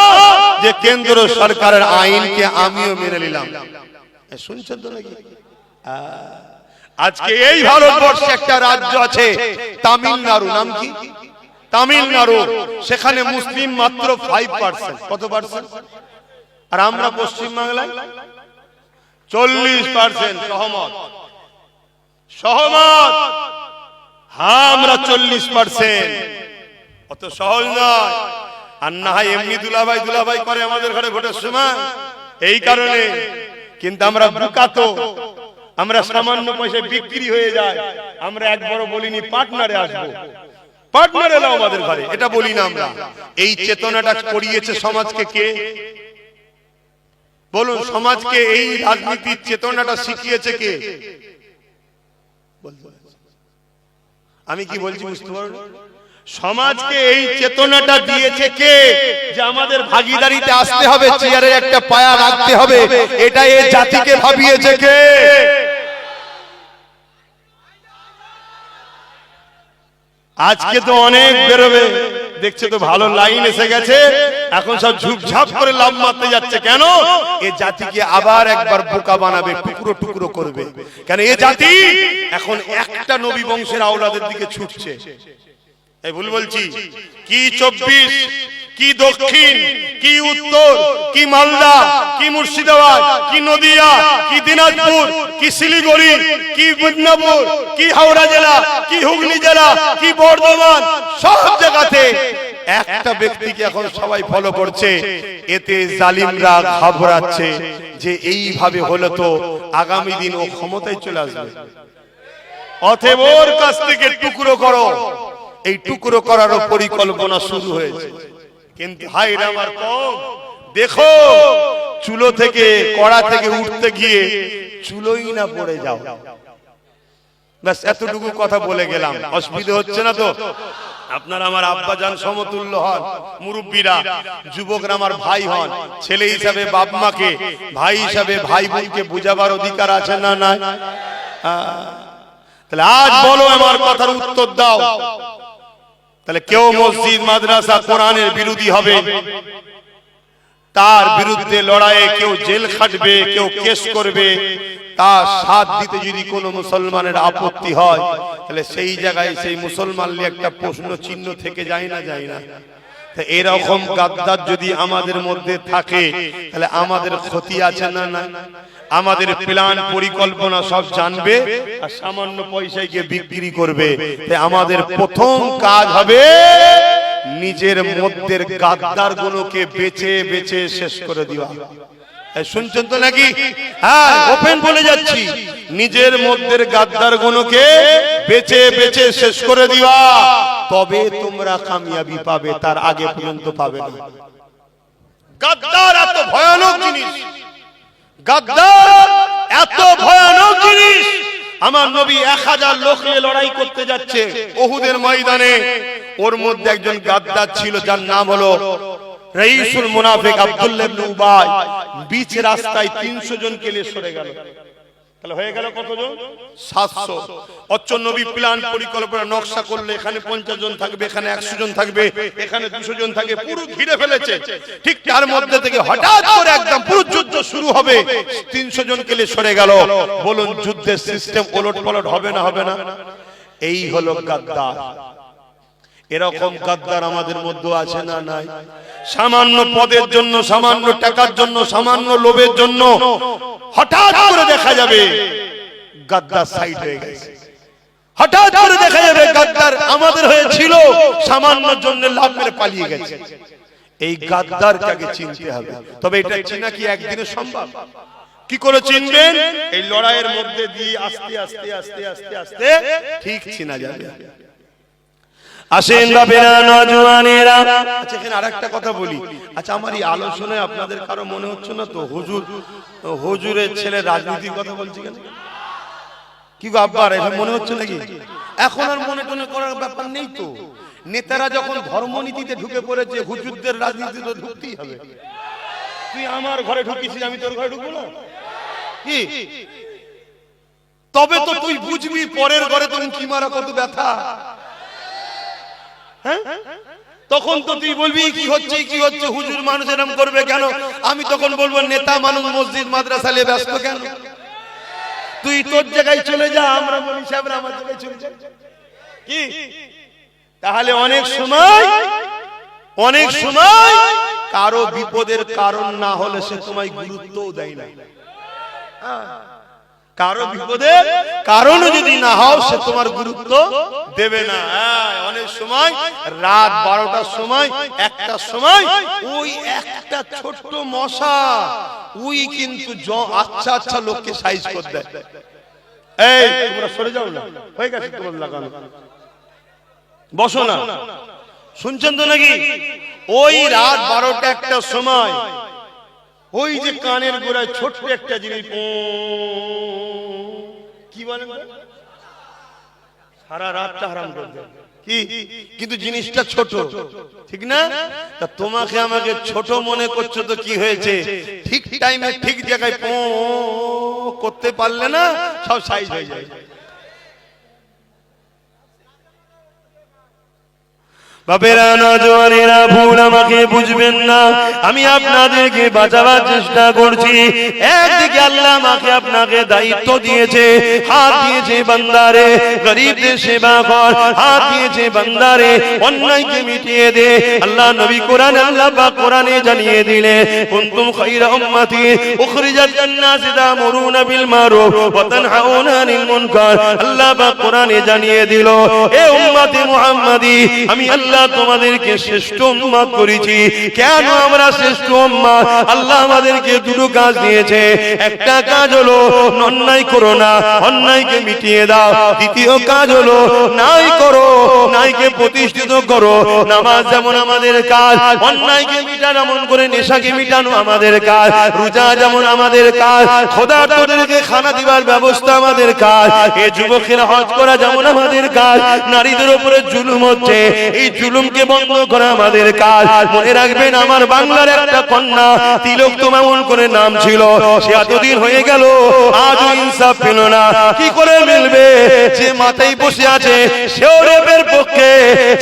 যে কেন্দ্র সরকারের আইনকে আমিও মেনে নিলাম। শুনছেন তো নাকি? আজকে এই ভারতবর্ষে একটা রাজ্য আছে তামিলনাড়ু, নাম কি? তামিলনাড়ু। সেখানে মুসলিম মাত্র 5%। কত পার্সেন্ট? আর আমরা পশ্চিম বাংলায় 40%। সহমত? হ্যাঁ, আমরা 40%। অত সহজ নয়। আর না হয় এমনি দুলাভাই করে আমাদের ঘরে ভোটের সময়, এই কারণে। কিন্তু আমরা বুকাতো, আমরা সামান্য পয়সা বিক্রি হয়ে যায়। আমরা একবারও বলিনি পার্টনারে আসবো, পার্টনার এলো আমাদের ঘরে, এটা বলি না আমরা। এই চেতনাটা করিয়েছে সমাজকে কে? বলুন, সমাজকে এই রাজনীতির চেতনাটা শিখিয়েছে কে? আমি কি বলছি বুঝতে পারো? সমাজকে এই চেতনাটা দিয়েছে কে? যে আমাদের ভাগীদারিতে আসতে হবে, চেয়ারে একটা পায়া রাখতে হবে, এটা এই জাতিকে ভাবিয়েছে কে? আজকে তো অনেক বেরোবে, দেখছে তো ভালো লাইন এসে গেছে, এখন সব ঝুপঝাপ করে লাভ মারতে যাচ্ছে। কেন? এ জাতিকে আবার একবার বোকা বানাবে, টুকরো টুকরো করবে। কেন? এ জাতি এখন একটা নবী বংশের আওলাদের দিকে ছুটছে। এই ভুল বলছি? কি 24, কি দক্ষিণ, কি উত্তর, কি মালদা, কি মুর্শিদাবাদ, কি নদিয়া, কি দিনাজপুর, কি শিলিগুড়ি, কি মিদনাপুর, কি হাওড়া জেলা, কি হুগলি জেলা, কি বর্ধমান, সব জায়গাতে একটা ব্যক্তিকে এখন সবাই ফলো করছে। এতে জালিমরা ঘাবড়াচ্ছে যে এইভাবে হলে তো আগামী দিন ও ক্ষমতায় চলে আসবে। অতএব ওর কাছ থেকে টুকরো করো। এই টুকরো করারও পরিকল্পনা শুরু হয়েছে। কিন্তু হায় রে আমার কওম, দেখো চুলো থেকে, কড়া থেকে উঠতে গিয়ে চুলোই না পড়ে যাও। ব্যাস এতটুকু কথা বলে গেলাম। অসুবিধা হচ্ছে না তো? আপনারা আমার আব্বাজান সমতুল্য হন, মুরব্বীরা, যুবকরা আমার ভাই হন। ছেলে হিসাবে বাপ মাকে, ভাই হিসাবে ভাই বোনকে বুঝাবার অধিকার আছে না নাই? তাহলে আজ বলো, আমার কথার উত্তর দাও। তাহলে কেউ মসজিদ, মাদ্রাসা, কোরআনের বিরোধী হবে, তার বিরুদ্ধে লড়াইয়ে কেউ জেল খাটবে, কেউ কেস করবে, তার সাথ দিতে যদি কোনো মুসলমানের আপত্তি হয়, তাহলে সেই জায়গায় সেই মুসলমান নিয়ে একটা প্রশ্ন চিহ্ন থেকে যায় না, যায় না? এরকম গাদ্দার যদি আমাদের মধ্যে থাকে, তাহলে আমাদের ক্ষতি আছে না? না, আমাদের প্ল্যান পরিকল্পনা সব জানবে আর সামান্য পয়সায় গিয়ে বিক্রি করবে। তাই আমাদের প্রথম কাজ হবে নিজের মধ্যের গাদ্দার গুলোকে বেছে বেছে শেষ করে দেওয়া। শুনছেন তো নাকি? হ্যাঁ, ওপেন বলে যাচ্ছি, নিজের মধ্যের গাদ্দার গুলোকে বেছে বেছে শেষ করে দিবা, তবে তোমরা কামিয়াবি পাবে, তার আগে পর্যন্ত পাবে না। গাদ্দার এত ভয়ানক জিনিস, গাদ্দার এত ভয়ানক জিনিস। আমার নবী 1000 লোক নিয়ে লড়াই করতে যাচ্ছে উহুদের ময়দানে, ওর মধ্যে একজন গাদ্দার ছিল যার নাম হলো রাইসুল মুনাফিক আব্দুল্লাহ ইবনে উবাই। বিচ রাস্তায় 300 জনকে নিয়ে সরে গেল। তাহলে হয়ে গেল কতজন? 700। অচ্চ নবী প্ল্যান পরিকল্পনা নকশা করলে এখানে 50 জন থাকবে, এখানে 100 জন থাকবে, এখানে 200 জন থাকবে, পুরো ঘিরে ফেলেছে। ঠিক তার মধ্যে থেকে হঠাৎ করে একদম পুরো যুদ্ধ শুরু হবে, 300 জনকে নিয়ে সরে গেল। বলুন যুদ্ধের সিস্টেম ওলটপালট হবে না? হবে না? এই হলো গাদ্দার। এরকম গাদ্দার আমাদের মধ্যে আছে না নাই? সামান্য পদের জন্য, সামান্য টাকার জন্য, সামান্য লোভের জন্য হঠাৎ করে দেখা যাবে গাদ্দার সাইড হয়ে গেছে। হঠাৎ করে দেখা যাবে গাদ্দার আমাদের হয়েছিল, সামান্য জন্য লাভ মেরে পালিয়ে গেছে। এই গাদ্দারকে আগে চিনতে হবে। তবে এটা চিনা কি একদিনে সম্ভব? কি করে চিনবেন? এই লড়াইয়ের মধ্যে দিয়ে আস্তে আস্তে আস্তে আস্তে আস্তে ঠিক চিনা যাবে। আসেন বাবেরা, নওজওয়ানেরা। আচ্ছা, এখানে আরেকটা কথা বলি। আচ্ছা, আমার এই আলোচনায় আপনাদের কারো মনে হচ্ছে না তো হুজুরের ছেলে রাজনীতির কথা বলছি কেন? কি গো আব্বার, এটা মনে হচ্ছে নাকি? এখন আর মনে টনে করার ব্যাপার নেই তো। নেতারা যখন ধর্মনীতিতে ঢুকে পড়েছে, হুজুরদের রাজনীতিতে ঢুকতেই হবে। তুই আমার ঘরে ঢুকিস, আমি তোর ঘরে ঢুকবো না? কি? তবে তো তুই বুঝবি পরের ঘরে তুমি কি মারা কত ব্যথা। তখন তো তুই বলবি কি হচ্ছে, কি হচ্ছে, হুজুর মানুষ এরকম করবে কেন? আমি তখন বলবো নেতা মানুষ মসজিদ মাদ্রাসা নিয়ে ব্যস্ত কেন? তুই তোর জায়গায় চলে যা, আমরা বলি সাহেবরা আমার জায়গায় চলে যা। কি? তাহলে অনেক সময় কারো বিপদের কারণ না হলে সে তোমায় গুরুত্বও দেয় না। কারো বিপদের কারণ যদি না হও, সে তোমার গুরুত্ব দেবে না। অনেক সময় রাত 12টার সময়, 1টার সময় ওই একটা ছোট্ট মশা ওই কিন্তু আচ্ছা আচ্ছা লোককে সাইজ করে দেয়। এই তোমরা সরে যাও না, হয়ে গেছে তোমার লাগানো, বসো না। শুনছেন তো নাকি? ওই রাত 12টা 1টার সময় ওই যে কানের গোড়ায় ছোট্ট একটা জিনিস, কি বলেন, সারা রাতটা হারাম করে দেয়। কি? কিন্তু জিনিসটা ছোট, ঠিক না? তা তোমাকে আমাকে ছোট মনে করছো তো কি হয়েছে? ঠিক টাইমে ঠিক জায়গায় করতে পারলে না, সব সাইজ হয়ে যায়। বাবেরা, নওজওয়ানেরা, ভুল আমাকে বুঝবেন না, আমি আপনাদেরকে বাঁচাবার চেষ্টা করছি। একদিকে আল্লাহ আমাকে আপনাকে দায়িত্ব দিয়েছে, হাত দিয়েছে বান্দারে গরিবদের সেবা কর, হাত দিয়েছে বান্দারে অন্যায়কে মিটিয়ে দে। আল্লাহ নবী কোরআনে, আল্লাহ পাক কোরআনে জানিয়ে দিলে কুনতুম খায়রা উম্মাতি উখরিজাত লিন-নাসি তা'মুরুনা বিল মারুফ ওয়া তানহাউনা আনিল মুনকার। আল্লাহ পাক কোরআনে জানিয়ে দিল, এ উম্মতে মুহাম্মাদি, আমি আল্লাহ তোমাদেরকে শ্রেষ্ঠ উম্মত করেছি। কেন আমরা শ্রেষ্ঠ উম্মত? আল্লাহ আমাদেরকে দুটো কাজ দিয়েছে। একটা কাজ হলো অন্যায় করো না, অন্যায়কে মিটিয়ে দাও। দ্বিতীয় কাজ হলো ন্যায় করো, ন্যায়কে প্রতিষ্ঠিত করো। নামাজ যেমন আমাদের কাজ, অন্যায়কে মিটানো, এমন করে নেশাকে মিটানো আমাদের কাজ। রোজা যেমন আমাদের কাজ, খোদাদেরকে খানা দিবার ব্যবস্থা আমাদের কাজ। এই যুবকেরা হজ করা যেমন আমাদের কাজ। নারীদের উপরে জুলুম হচ্ছে, এই জুলুমকে বন্ধ করা আমাদের কাজ। মনে রাখবেন, আমার বাংলার একটা কন্যা তিলক তো এমন করে নাম ছিল, সে এতদিন এতদিন হয়ে গেল, আজও ইনসাফ পেল না। কি করে মিলবে? যে মাথায় বসে আছে সেও রেপের পক্ষে,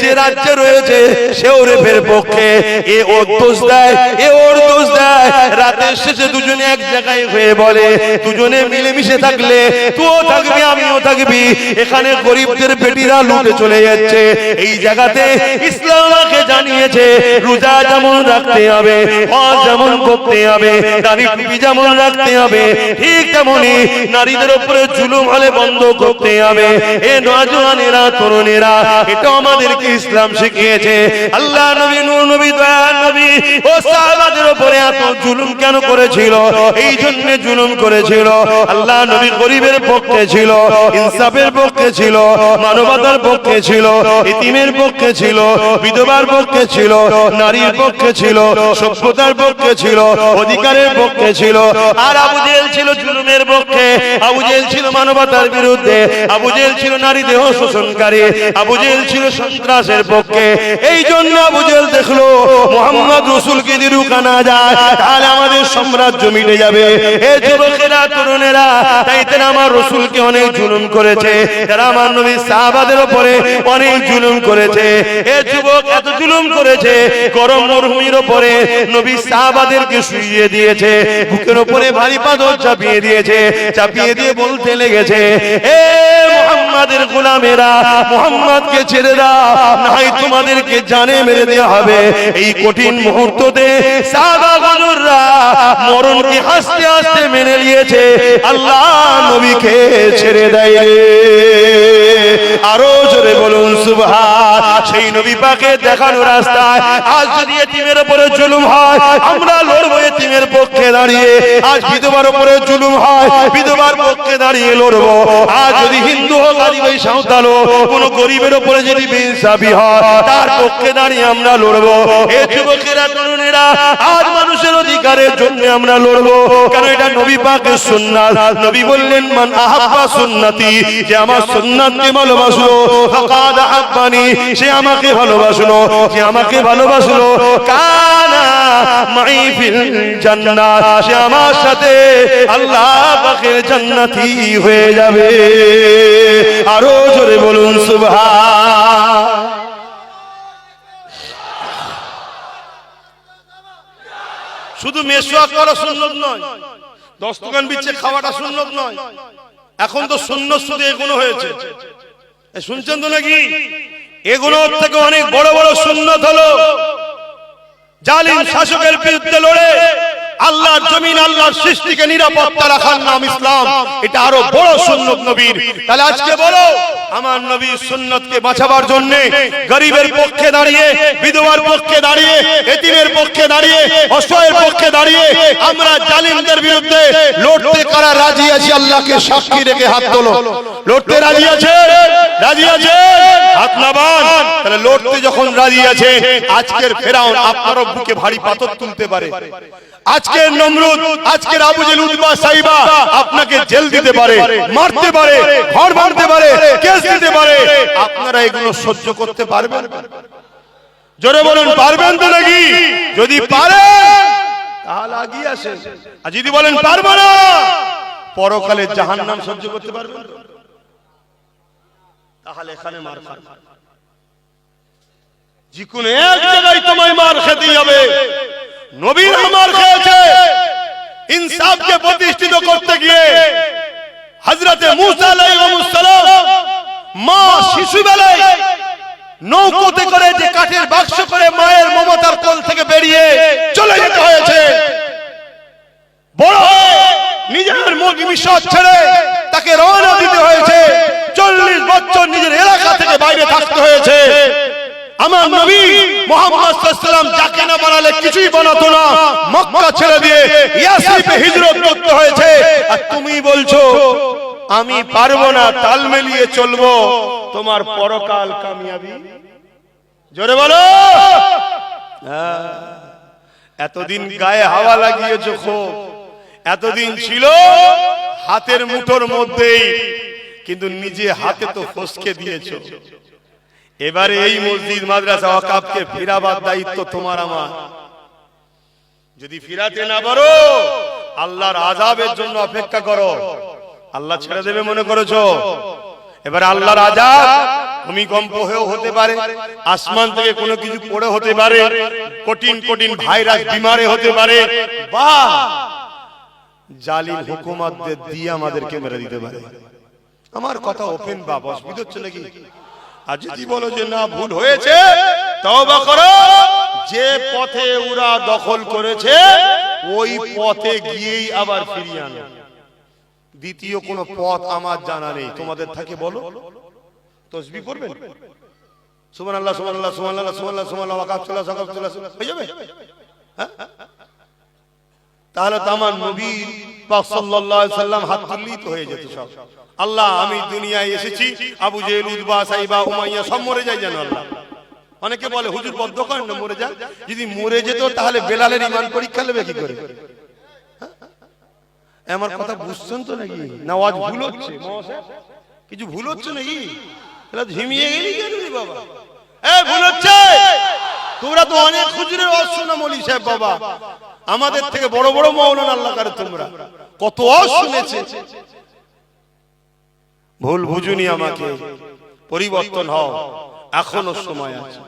যে রাজ্যে রয়েছে সেও রেপের পক্ষে। এ ওর দোষ দেয়, এ ওর দোষ দেয়। রাতের শেষে দুজনে এক জায়গায় হয়ে বলে, দুজনে মিলেমিশে থাকলে তুইও থাকবি আমিও থাকবি। এখানে গরিবদের বেটিরা লুটে চলে যাচ্ছে। এই জায়গাতে ইসলাম আমাকে জানিয়েছে রোজা যেমন রাখতে হবে, হজ যেমন করতে হবে, দাড়ি টুপি যেমন রাখতে হবে, ঠিক তেমনি নারীদের উপরে জুলুম হলে বন্ধ করতে হবে। এ নওজওয়ানেরা, তরুণেরা, এটা আমাদেরকে ইসলাম শিখিয়েছে। আল্লাহ নবী, নূর নবী, দয়ার নবী ও সাহাবাদের উপরে এত জুলুম কেন করেছিল? এই জন্য জুলুম করেছিল। আল্লাহ নবী গরিবের পক্ষে ছিল, ইনসাফের পক্ষে ছিল, মানবতার পক্ষে ছিল, ইতিমের পক্ষে ছিল, বিধবার পক্ষে ছিল, নারীর পক্ষে ছিল, সভ্যতার পক্ষে ছিল, অধিকারের পক্ষে ছিল। আর আবু জেহেল ছিল জুলুমের পক্ষে, আবু জেহেল ছিল মানবতার বিরুদ্ধে, আবু জেহেল ছিল নারী দেহ শোষণকারী, আবু জেহেল ছিল সন্ত্রাসের পক্ষে। এই জন্য আবু জেহেল দেখলো মুহাম্মদ রাসূলকে যদি রুখা না যায় তাহলে আমাদের সাম্রাজ্য মিটে যাবে। এ যুবকেরা, তরুণেরা, তাই তারা আমার রাসূলকে অনেক জুলুম করেছে, তারা আমার নবী সাহাবাদের উপরে অনেক জুলুম করেছে। এ যুবক এত জুলুম করেছে, গরম মরুভূমির উপরে নবী সাহাবাদেরকে শুইয়ে দিয়েছে, বুকের উপরে ভারী পাথর চাপিয়ে দিয়েছে, চাপিয়ে দিয়ে বলতে লেগেছে, এ মুহাম্মাদের গোলামেরা, মুহাম্মদকে ছেড়ে দাও, নাই তোমাদেরকে জানে মেরে দেওয়া হবে। এই কঠিন মুহূর্ততে সাহাবা হুজুররা মরণকে হাসতে হাসতে মেনে নিয়েছে, আল্লাহ নবীকে ছেড়ে দেয়। আরো জোরে বলুন সুবহান। সেই নবী পাকে দেখানো রাস্তায় আজ যদি এতিমের উপরে জুলুম হয় আমরা লড়বো এতিমের পক্ষে দাঁড়িয়ে। আজ বিধবার উপরে জুলুম হয়, বিধবার পক্ষে দাঁড়িয়ে লড়বো। আজ যদি হিন্দু হোক, আদিবাসী, সাঁওতাল হোক, কোন গরিবের উপরে যদি বেইনসাফি হয় তার পক্ষে দাঁড়িয়ে আমরা লড়বো। এ যুবকেরা, তরুণেরা, আজ মানুষের অধিকারের জন্য আমরা লড়বো, কারণ এটা নবী পাকের সুন্নাত। নবী বললেন, মান আহাব্বা সুন্নতি, যে আমার সুন্নাতকে ভালোবাসলো, ফাকাদ আহাব্বানি, সে আমাকে ভালোবাসলো, যে আমাকে ভালোবাসলো, কানা মাই ফিল জান্নাত, সে আমার সাথে আল্লাহ পাকের জান্নাতি হয়ে যাবে। আরো জোরে বলুন সুবহান। শুধু মেসওয়াক করা সুন্নত নয়, দস্তকান বিচ্ছে খাওয়াটা সুন্নত নয়, এখন তো সুন্নত শুধু এগুলো হয়েছে। শুনছেন তো নাকি? এগুলোর থেকে অনেক বড় বড় সুন্নত হলো জালিম শাসকের বিরুদ্ধে লড়ে আল্লাহর জমিন, আল্লাহর সৃষ্টিকে নিরাপত্তা রাখার নাম ইসলাম। এটা আরো বড় সুন্নত নবীর। তাহলে আজকে বলো, আমার নবীর সুন্নতকে বাঁচাবার জন্য গরিবের পক্ষে দাঁড়িয়ে, বিধবার পক্ষে দাঁড়িয়ে, এতিমের পক্ষে দাঁড়িয়ে, অসহায়ের পক্ষে দাঁড়িয়ে আমরা জালিমদের বিরুদ্ধে লড়তে কারা রাজি আছি? আল্লাহকে সাক্ষী রেখে হাত তোলো। লড়তে রাজি আছে? রাজি আছে? হাত নামান। তাহলে লড়তে যখন রাজি আছে, আজকের ফেরাউন আপনারও বুকে ভারী পাথর তুলতে পারে, আজকের নমরুদ, আজকের আবু জেহেল, উতবা, সাইবা আপনাকে জেল দিতে পারে, মারতে পারে, ঘর ভাঙতে পারে, কেস দিতে পারে। আপনারা এগুলো সহ্য করতে পারবেন? জোরে বলুন, পারবেন তো নাকি? যদি পারেন তাহলে এগিয়ে আসেন, আর যদি বলেন পারবো না, পরকালে জাহান্নাম সহ্য করতে পারবেন তাহলে এখানে মার খান। যে কোনো এক জায়গায় তোমায় মার খেতেই হবে। নবীরা মার খেয়েছে ইনসাফকে প্রতিষ্ঠিত করতে গিয়ে। হযরতে মুসা আলাইহিস সালাম মা শিশুবেলায় নৌকোতে করে, যে কাঠের বাক্স করে মায়ের মমতার কোল থেকে বেরিয়ে চলে যেতে হয়েছে। বড় হয়ে নিজের মিশর ছেড়ে তাকে রওনা দিতে হয়েছে। 40 বছর নিজের এলাকা থেকে বাইরে থাকতে হয়েছে। আমার নবী মুহাম্মদ সাল্লাল্লাহু আলাইহি ওয়াসাল্লাম যাকে না বানালে কিছুই বানাতো না, মক্কা ছেড়ে দিয়ে ইয়াসরিবে হিজরত করতে হয়েছে। আর তুমি বলছো আমি পারবো না, তাল মিলিয়ে চলবো, তোমার পরকাল কামিয়াবি। জোরে বলো। এতদিন গায়ে হাওয়া লাগিয়েছো খুব, এতদিন ছিল হাতের মুঠোর মধ্যেই, কিন্তু নিজে হাতে তো ফসকে দিয়েছো। এবারে এই মসজিদ, মাদ্রাসা, ওয়াকাফকে ফিরাবার দায়িত্ব তোমার আমার। যদি ফিরাতে না পারো আল্লাহর আযাবের জন্য অপেক্ষা করো। আল্লাহ ছেড়ে দেবে মনে করেছো? এবার আল্লাহর আযাব ভূমিকম্প হয়েও হতে পারে, আসমান থেকে কোনো কিছু পড়ে হতে পারে, কঠিন কঠিন ভাইরাস বিমারে হতে পারে, বা জালিম হুকুমতদের দিয়ে আমাদেরকে মেরে দিতে পারে। আমার কথা ওপেন বা অসুবিধা হচ্ছে নাকি? আর যদি বলো যে না ভুল হয়েছে, তওবা করো। যে পথে ওরা দখল করেছে ওই পথে গিয়েই আবার ফিরিয়ে আনো। দ্বিতীয় কোনো পথ আমার জানা নেই, তোমাদের থাকে বলো। তাসবিহ পড়বেন, সুবহানাল্লাহ সুবহানাল্লাহ সুবহানাল্লাহ সুবহানাল্লাহ সুবহানাল্লাহ ওয়াকাফতুল্লাহ ওয়াকাফতুল্লাহ হয়ে যাবে। হ্যাঁ, তাহলে তো আমার নবী পাক সাল্লাল্লাহু আলাইহি সাল্লাম হাত তুললেই তো হয়ে যেত সব। আল্লাহ আমি দুনিয়ায় এসেছি, আবু জেহেল উতবা সাইবা উমাইয়া সব মরে যায় জানো আল্লাহ। অনেকে বলে হুজুর বদ্ধ করেন না, মরে যায়। যদি মরে যেত তাহলে বেলালের ঈমান পরীক্ষা নেবে কি করে? আমার কথা বুঝছেন তো নাকি? না আওয়াজ ভুল হচ্ছে? কিছু ভুল হচ্ছে নাকি? তাহলে ঝিমিয়ে গেলি কেন রে বাবা? ভুল হচ্ছে। তোমরা তো অনেক হুজুরের ওয়াজ শোনা মৌলী সাহেব বাবা, আমাদের থেকে বড় বড় মাওলানা আল্লাহ করে তোমরা কত ওয়াজ শুনেছে। ভুল বুঝুনি আমাকে, পরিবর্তন হও, এখনো সময় আছে।